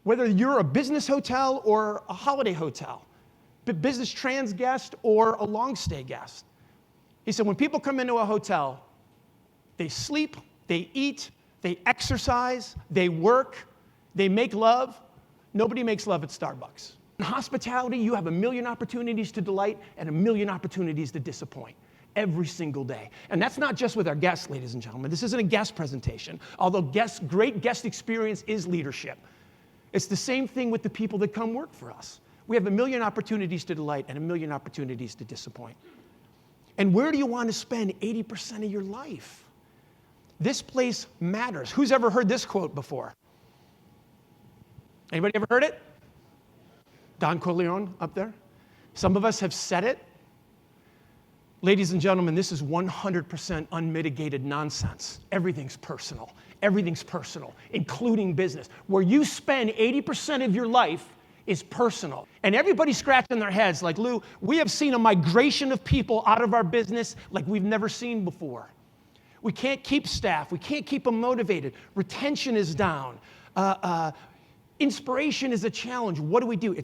Whether you're a business hotel or a holiday hotel, business trans guest or a long stay guest. He said, when people come into a hotel, they sleep, they eat, they exercise, they work, they make love. Nobody makes love at Starbucks. In hospitality, you have a million opportunities to delight and a million opportunities to disappoint every single day. And that's not just with our guests, ladies and gentlemen. This isn't a guest presentation, although great guest experience is leadership. It's the same thing with the people that come work for us. We have a million opportunities to delight and a million opportunities to disappoint. And where do you want to spend 80% of your life? This place matters. Who's ever heard this quote before? Anybody ever heard it? Don Corleone up there? Some of us have said it. Ladies and gentlemen, this is 100% unmitigated nonsense. Everything's personal. Everything's personal, including business. Where you spend 80% of your life is personal. And everybody's scratching their heads like, Lou, we have seen a migration of people out of our business like we've never seen before. We can't keep staff. We can't keep them motivated. Retention is down. Inspiration is a challenge. What do we do?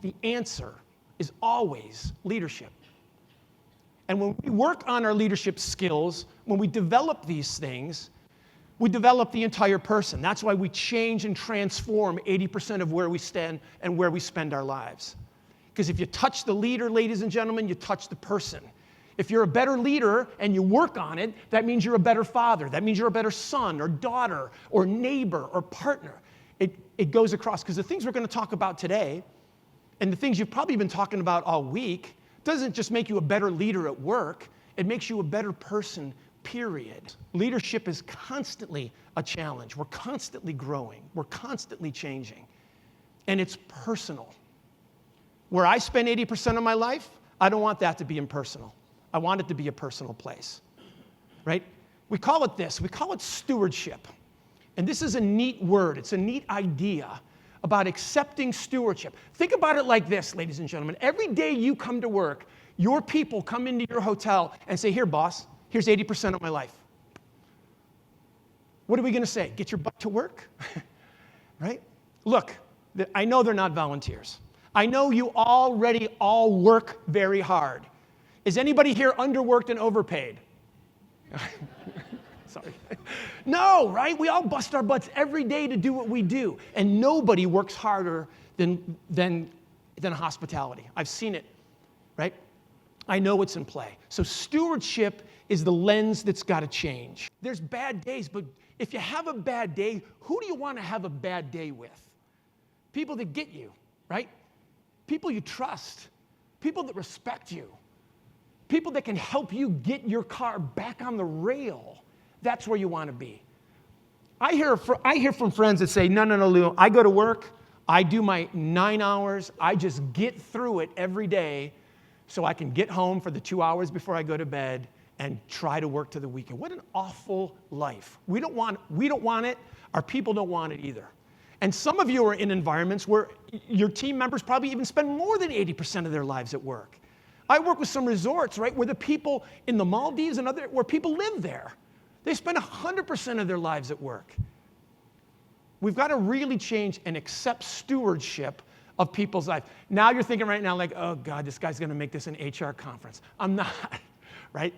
The answer is always leadership. And when we work on our leadership skills, when we develop these things, we develop the entire person. That's why we change and transform 80% of where we stand and where we spend our lives. Because if you touch the leader, ladies and gentlemen, you touch the person. If you're a better leader and you work on it, that means you're a better father. That means you're a better son or daughter or neighbor or partner. It goes across. Because the things we're going to talk about today and the things you've probably been talking about all week doesn't just make you a better leader at work. It makes you a better person, period. Leadership is constantly a challenge. We're constantly growing. We're constantly changing. And it's personal. Where I spend 80% of my life, I don't want that to be impersonal. I want it to be a personal place, right? We call it this. We call it stewardship. And this is a neat word. It's a neat idea about accepting stewardship. Think about it like this, ladies and gentlemen. Every day you come to work, your people come into your hotel and say, here, boss, here's 80% of my life. What are we going to say? Get your butt to work? Right? Look, I know they're not volunteers. I know you already all work very hard. Is anybody here underworked and overpaid? Sorry. No, right? We all bust our butts every day to do what we do. And nobody works harder than hospitality. I've seen it, right? I know what's in play. So stewardship is the lens that's got to change. There's bad days, but if you have a bad day, who do you want to have a bad day with? People that get you, right? People you trust. People that respect you. People that can help you get your car back on the rail. That's where you want to be. I hear from friends that say, no, Lou, I go to work, I do my 9 hours, I just get through it every day so I can get home for the 2 hours before I go to bed and try to work to the weekend. What an awful life. We don't want it. Our people don't want it either. And some of you are in environments where your team members probably even spend more than 80% of their lives at work. I work with some resorts, right, where the people in the Maldives and where people live there. They spend 100% of their lives at work. We've got to really change and accept stewardship of people's lives. Now you're thinking right now like, oh God, this guy's going to make this an HR conference. I'm not, right?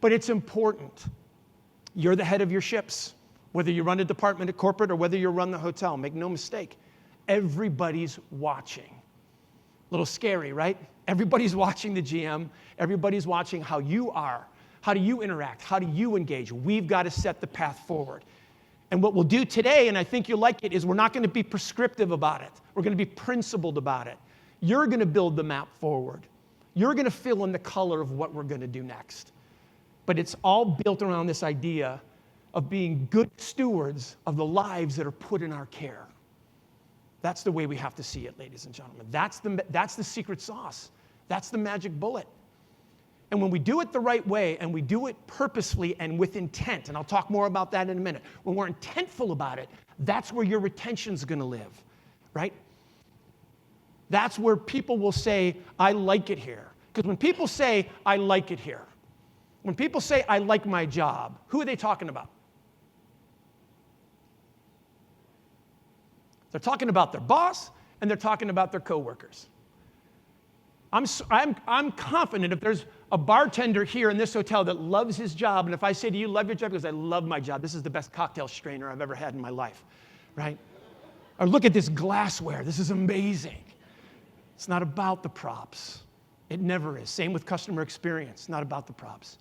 But it's important. You're the head of your ships, whether you run a department at corporate or whether you run the hotel. Make no mistake, everybody's watching. A little scary, right? Everybody's watching the GM. Everybody's watching how you are. How do you interact? How do you engage? We've got to set the path forward. And what we'll do today, and I think you'll like it, is we're not going to be prescriptive about it. We're going to be principled about it. You're going to build the map forward. You're going to fill in the color of what we're going to do next. But it's all built around this idea of being good stewards of the lives that are put in our care. That's the way we have to see it, ladies and gentlemen. That's the secret sauce. That's the magic bullet. And when we do it the right way, and we do it purposefully and with intent, and I'll talk more about that in a minute, when we're intentful about it, that's where your retention's going to live, right? That's where people will say, I like it here. Because when people say, I like it here, when people say, I like my job, who are they talking about? They're talking about their boss, and they're talking about their coworkers. I'm confident if there's a bartender here in this hotel that loves his job, and if I say to you, love your job, because I love my job, this is the best cocktail strainer I've ever had in my life, right? Or look at this glassware, this is amazing. It's not about the props. It never is. Same with customer experience, not about the props.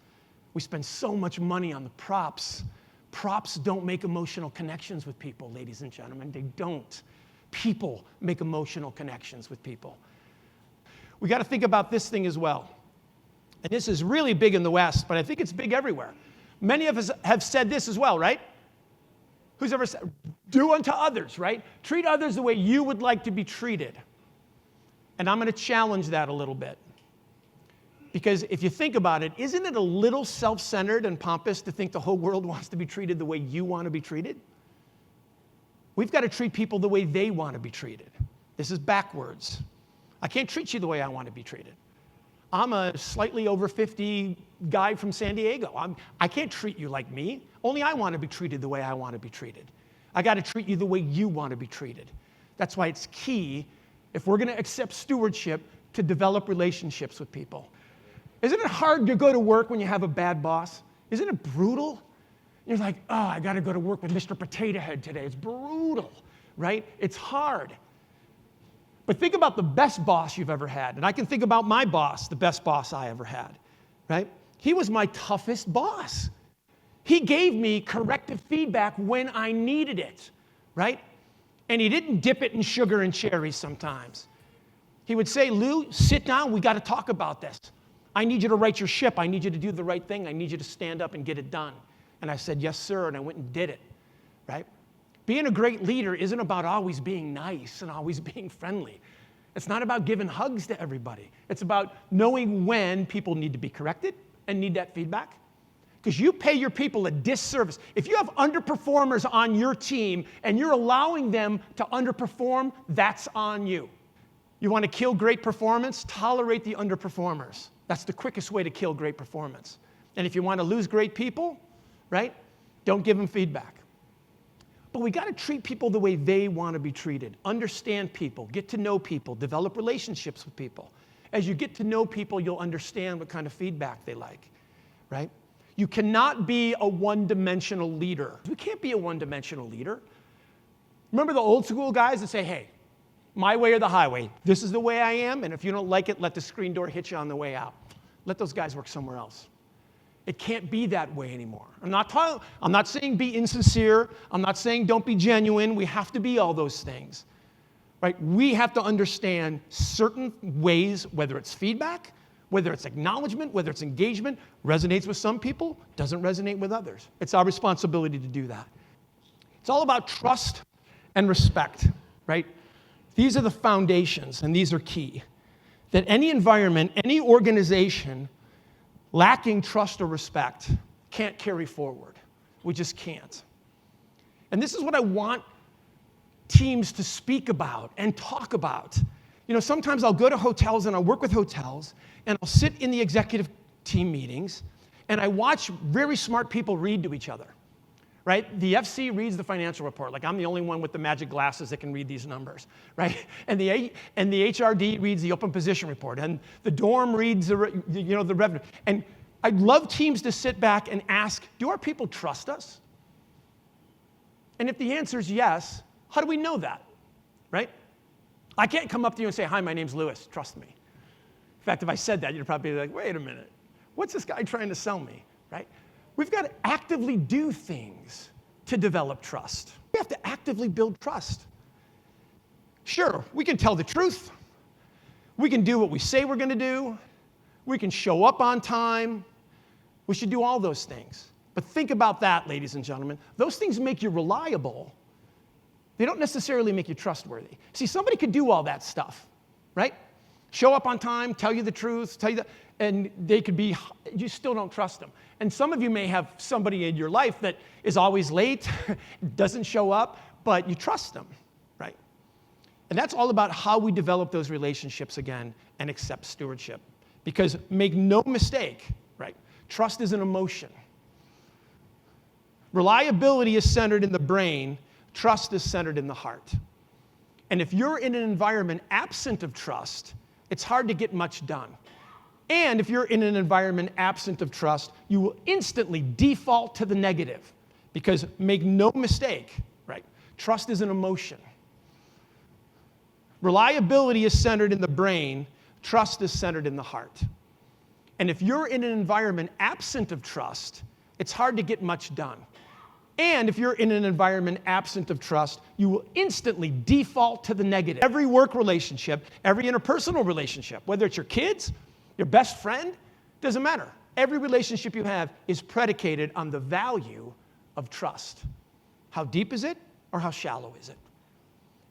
We spend so much money on the props. Props don't make emotional connections with people, ladies and gentlemen. They don't. People make emotional connections with people. We got to think about this thing as well. And this is really big in the West, but I think it's big everywhere. Many of us have said this as well, right? Who's ever said, do unto others, right? Treat others the way you would like to be treated. And I'm going to challenge that a little bit. Because if you think about it, isn't it a little self-centered and pompous to think the whole world wants to be treated the way you want to be treated? We've got to treat people the way they want to be treated. This is backwards. I can't treat you the way I want to be treated. I'm a slightly over 50 guy from San Diego. I can't treat you like me. Only I want to be treated the way I want to be treated. I got to treat you the way you want to be treated. That's why it's key, if we're going to accept stewardship, to develop relationships with people. Isn't it hard to go to work when you have a bad boss? Isn't it brutal? You're like, oh, I got to go to work with Mr. Potato Head today. It's brutal, right? It's hard. But think about the best boss you've ever had. And I can think about my boss, the best boss I ever had, right? He was my toughest boss. He gave me corrective feedback when I needed it, right? And he didn't dip it in sugar and cherries sometimes. He would say, Lou, sit down. We got to talk about this. I need you to right your ship. I need you to do the right thing. I need you to stand up and get it done. And I said, yes, sir, and I went and did it, right? Being a great leader isn't about always being nice and always being friendly. It's not about giving hugs to everybody. It's about knowing when people need to be corrected and need that feedback. Because you pay your people a disservice. If you have underperformers on your team and you're allowing them to underperform, that's on you. You want to kill great performance? Tolerate the underperformers. That's the quickest way to kill great performance. And if you want to lose great people, right, don't give them feedback. But we got to treat people the way they want to be treated. Understand people, get to know people, develop relationships with people. As you get to know people, you'll understand what kind of feedback they like, right? You cannot be a one-dimensional leader. You can't be a one-dimensional leader. Remember the old school guys that say, hey, my way or the highway. This is the way I am, and if you don't like it, let the screen door hit you on the way out. Let those guys work somewhere else. It can't be that way anymore. I'm not saying be insincere. I'm not saying don't be genuine. We have to be all those things, right? We have to understand certain ways, whether it's feedback, whether it's acknowledgement, whether it's engagement, resonates with some people, doesn't resonate with others. It's our responsibility to do that. It's all about trust and respect, right? These are the foundations, and these are key. That any environment, any organization lacking trust or respect can't carry forward. We just can't. And this is what I want teams to speak about and talk about. You know, sometimes I'll go to hotels and I'll work with hotels and I'll sit in the executive team meetings and I watch very smart people read to each other, right? The FC reads the financial report. Like I'm the only one with the magic glasses that can read these numbers, right? And the HRD reads the open position report, and the dorm reads the revenue. And I'd love teams to sit back and ask, do our people trust us? And if the answer is yes, how do we know that, right? I can't come up to you and say, hi, my name's Lewis, trust me. In fact, if I said that, you'd probably be like, wait a minute, what's this guy trying to sell me, right? We've got to actively do things to develop trust. We have to actively build trust. Sure, we can tell the truth. We can do what we say we're going to do. We can show up on time. We should do all those things. But think about that, ladies and gentlemen. Those things make you reliable. They don't necessarily make you trustworthy. See, somebody could do all that stuff, right? Show up on time, tell you the truth, tell you that, and they could be, you still don't trust them. And some of you may have somebody in your life that is always late, doesn't show up, but you trust them, right? And that's all about how we develop those relationships again and accept stewardship. Because make no mistake, right? Trust is an emotion. Reliability is centered in the brain. Trust is centered in the heart. And if you're in an environment absent of trust, it's hard to get much done. And if you're in an environment absent of trust, you will instantly default to the negative. Because make no mistake, right? Trust is an emotion. Reliability is centered in the brain. Trust is centered in the heart. And if you're in an environment absent of trust, it's hard to get much done. And if you're in an environment absent of trust, you will instantly default to the negative. Every work relationship, every interpersonal relationship, whether it's your kids, your best friend, doesn't matter. Every relationship you have is predicated on the value of trust. How deep is it, or how shallow is it?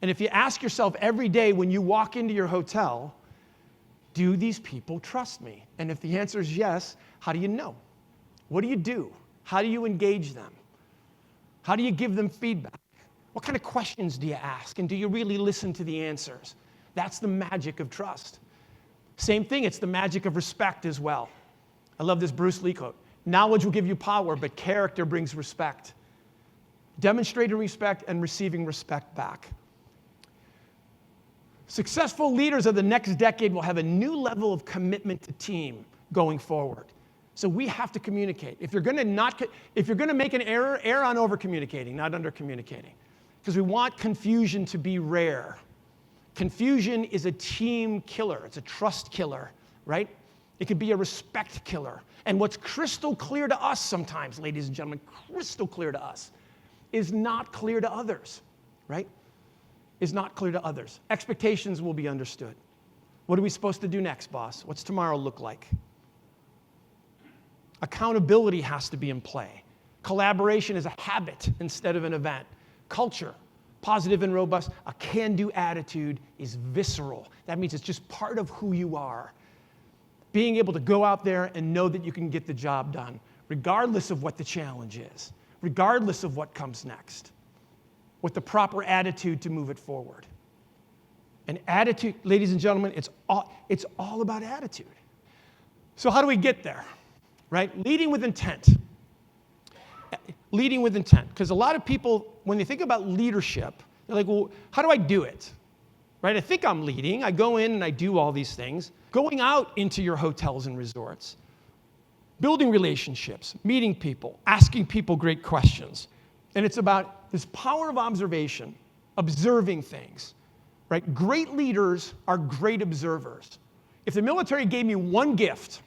And if you ask yourself every day when you walk into your hotel, do these people trust me? And if the answer is yes, how do you know? What do you do? How do you engage them? How do you give them feedback? What kind of questions do you ask? And do you really listen to the answers? That's the magic of trust. Same thing, it's the magic of respect as well. I love this Bruce Lee quote. Knowledge will give you power, but character brings respect. Demonstrating respect and receiving respect back. Successful leaders of the next decade will have a new level of commitment to team going forward. So we have to communicate. If you're going to make an error, err on over-communicating, not under-communicating. Because we want confusion to be rare. Confusion is a team killer. It's a trust killer, right? It could be a respect killer. And what's crystal clear to us sometimes, ladies and gentlemen, crystal clear to us, is not clear to others, right? Is not clear to others. Expectations will be understood. What are we supposed to do next, boss? What's tomorrow look like? Accountability has to be in play. Collaboration is a habit instead of an event. Culture, positive and robust. A can-do attitude is visceral. That means it's just part of who you are. Being able to go out there and know that you can get the job done, regardless of what the challenge is, regardless of what comes next, with the proper attitude to move it forward. And attitude, ladies and gentlemen, it's all about attitude. So how do we get there? Right? Leading with intent. Leading with intent. Because a lot of people, when they think about leadership, they're like, well, how do I do it? Right? I think I'm leading. I go in and I do all these things. Going out into your hotels and resorts, building relationships, meeting people, asking people great questions. And it's about this power of observation, observing things. Right? Great leaders are great observers. If the military gave me one gift,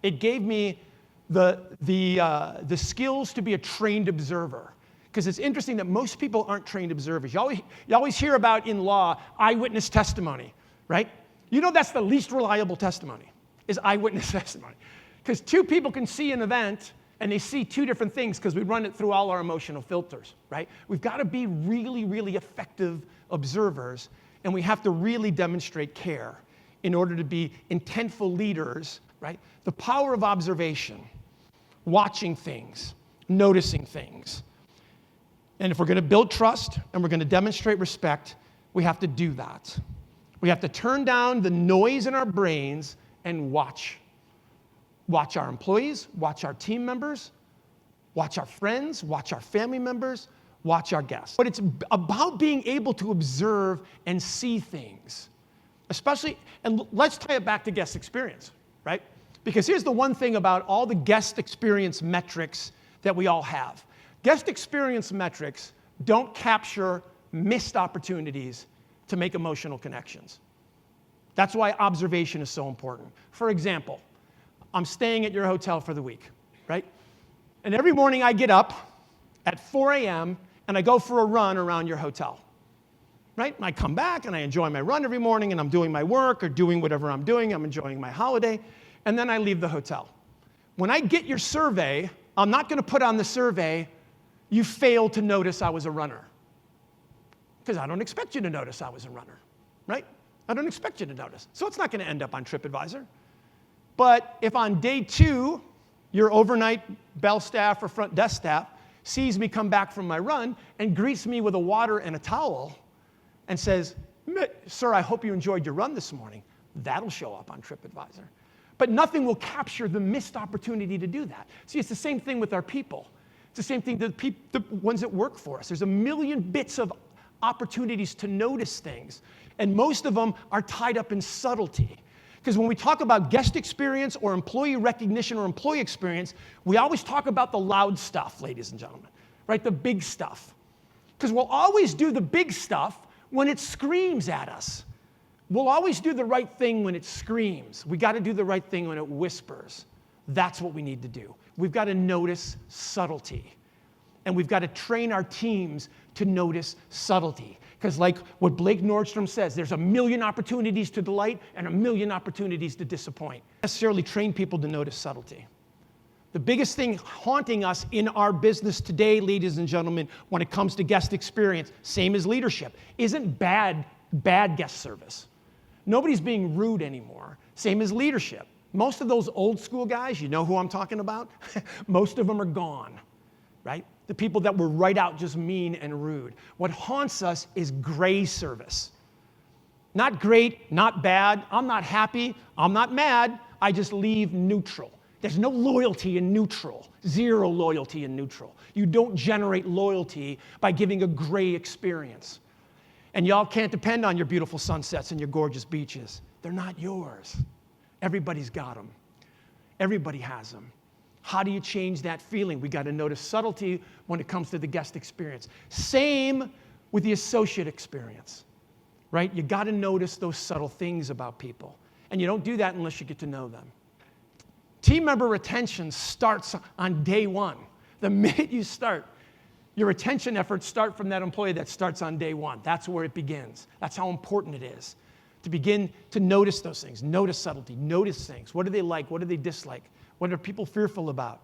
it gave me the skills to be a trained observer. Because it's interesting that most people aren't trained observers. You always hear about in law eyewitness testimony, right? You know that's the least reliable testimony, is eyewitness testimony. Because two people can see an event and they see two different things because we run it through all our emotional filters, right? We've got to be really, really effective observers, and we have to really demonstrate care in order to be intentful leaders, right? The power of observation, watching things, noticing things. And if we're going to build trust and we're going to demonstrate respect, we have to do that. We have to turn down the noise in our brains and watch. Watch our employees, watch our team members, watch our friends, watch our family members, watch our guests. But it's about being able to observe and see things. Especially, and let's tie it back to guest experience, right? Because here's the one thing about all the guest experience metrics that we all have. Guest experience metrics don't capture missed opportunities to make emotional connections. That's why observation is so important. For example, I'm staying at your hotel for the week, right? And every morning I get up at 4 a.m. and I go for a run around your hotel, right? And I come back and I enjoy my run every morning and I'm doing my work or doing whatever I'm doing. I'm enjoying my holiday. And then I leave the hotel. When I get your survey, I'm not going to put on the survey, you failed to notice I was a runner. Because I don't expect you to notice I was a runner, right? I don't expect you to notice. So it's not going to end up on TripAdvisor. But if on day 2, your overnight bell staff or front desk staff sees me come back from my run and greets me with a water and a towel and says, "Sir, I hope you enjoyed your run this morning," that'll show up on TripAdvisor. But nothing will capture the missed opportunity to do that. See, it's the same thing with our people. It's the same thing, the ones that work for us. There's a million bits of opportunities to notice things. And most of them are tied up in subtlety. Because when we talk about guest experience or employee recognition or employee experience, we always talk about the loud stuff, ladies and gentlemen, right? The big stuff. Because we'll always do the big stuff when it screams at us. We'll always do the right thing when it screams. We got to do the right thing when it whispers. That's what we need to do. We've got to notice subtlety. And we've got to train our teams to notice subtlety. Because like what Blake Nordstrom says, there's a million opportunities to delight and a million opportunities to disappoint. Necessarily train people to notice subtlety. The biggest thing haunting us in our business today, ladies and gentlemen, when it comes to guest experience, same as leadership, isn't bad guest service. Nobody's being rude anymore. Same as leadership. Most of those old school guys, you know who I'm talking about? Most of them are gone, right? The people that were right out just mean and rude. What haunts us is gray service. Not great, not bad. I'm not happy. I'm not mad. I just leave neutral. There's no loyalty in neutral. Zero loyalty in neutral. You don't generate loyalty by giving a gray experience. And y'all can't depend on your beautiful sunsets and your gorgeous beaches. They're not yours. Everybody's got them. Everybody has them. How do you change that feeling? We got to notice subtlety when it comes to the guest experience. Same with the associate experience, right? You got to notice those subtle things about people. And you don't do that unless you get to know them. Team member retention starts on day one. The minute you start, your retention efforts start from that employee that starts on day one. That's where it begins. That's how important it is to begin to notice those things, notice subtlety, notice things. What do they like? What do they dislike? What are people fearful about?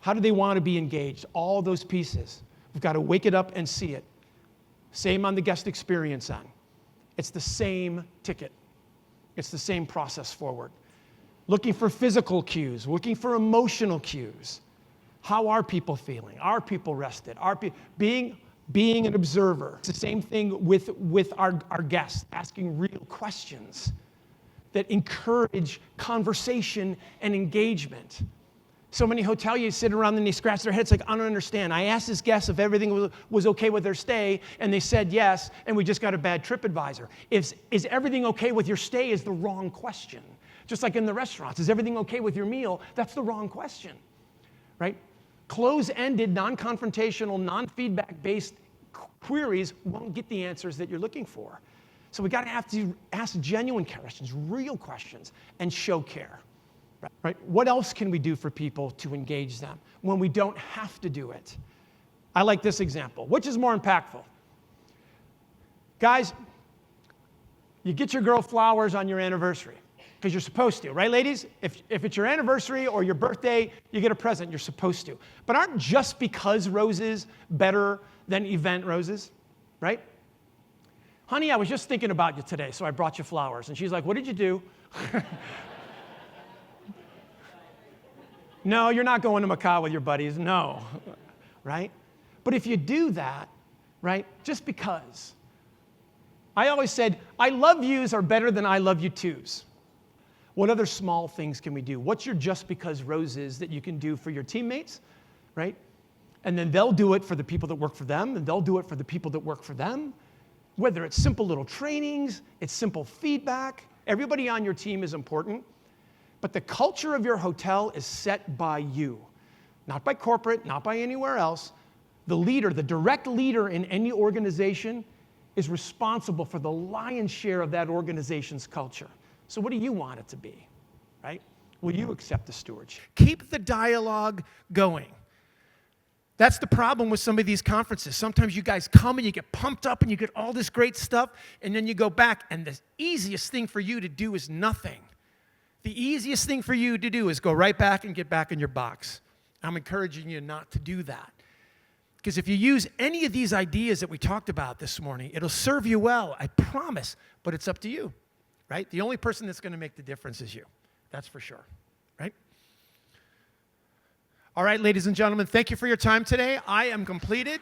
How do they want to be engaged? All those pieces. We've got to wake it up and see it. Same on the guest experience end. It's the same ticket. It's the same process forward. Looking for physical cues, looking for emotional cues. How are people feeling? Are people rested? Being an observer. It's the same thing with our guests, asking real questions that encourage conversation and engagement. So many hoteliers sit around and they scratch their heads like, I don't understand. I asked this guest if everything was okay with their stay, and they said yes, and we just got a bad TripAdvisor. Is everything okay with your stay is the wrong question. Just like in the restaurants, is everything okay with your meal? That's the wrong question, right? Close-ended, non-confrontational, non-feedback-based queries won't get the answers that you're looking for. So we got to have to ask genuine questions, real questions, and show care. Right? What else can we do for people to engage them when we don't have to do it? I like this example. Which is more impactful? Guys, you get your girl flowers on your anniversary because you're supposed to, right, ladies? If it's your anniversary or your birthday, you get a present. You're supposed to. But aren't just because roses better than event roses, right? Honey, I was just thinking about you today, so I brought you flowers. And she's like, what did you do? No, you're not going to Macau with your buddies. No, right? But if you do that, right, just because. I always said, I love yous are better than I love you twos. What other small things can we do? What's your just because roses that you can do for your teammates, right? And then they'll do it for the people that work for them, and they'll do it for the people that work for them. Whether it's simple little trainings, it's simple feedback. Everybody on your team is important. But the culture of your hotel is set by you, not by corporate, not by anywhere else. The leader, the direct leader in any organization is responsible for the lion's share of that organization's culture. So what do you want it to be, right? Will you accept the stewardship? Keep the dialogue going. That's the problem with some of these conferences. Sometimes you guys come and you get pumped up and you get all this great stuff, and then you go back, and the easiest thing for you to do is nothing. The easiest thing for you to do is go right back and get back in your box. I'm encouraging you not to do that. Because if you use any of these ideas that we talked about this morning, it'll serve you well, I promise, but it's up to you, right? The only person that's going to make the difference is you. That's for sure, right? All right, ladies and gentlemen, thank you for your time today. I am completed.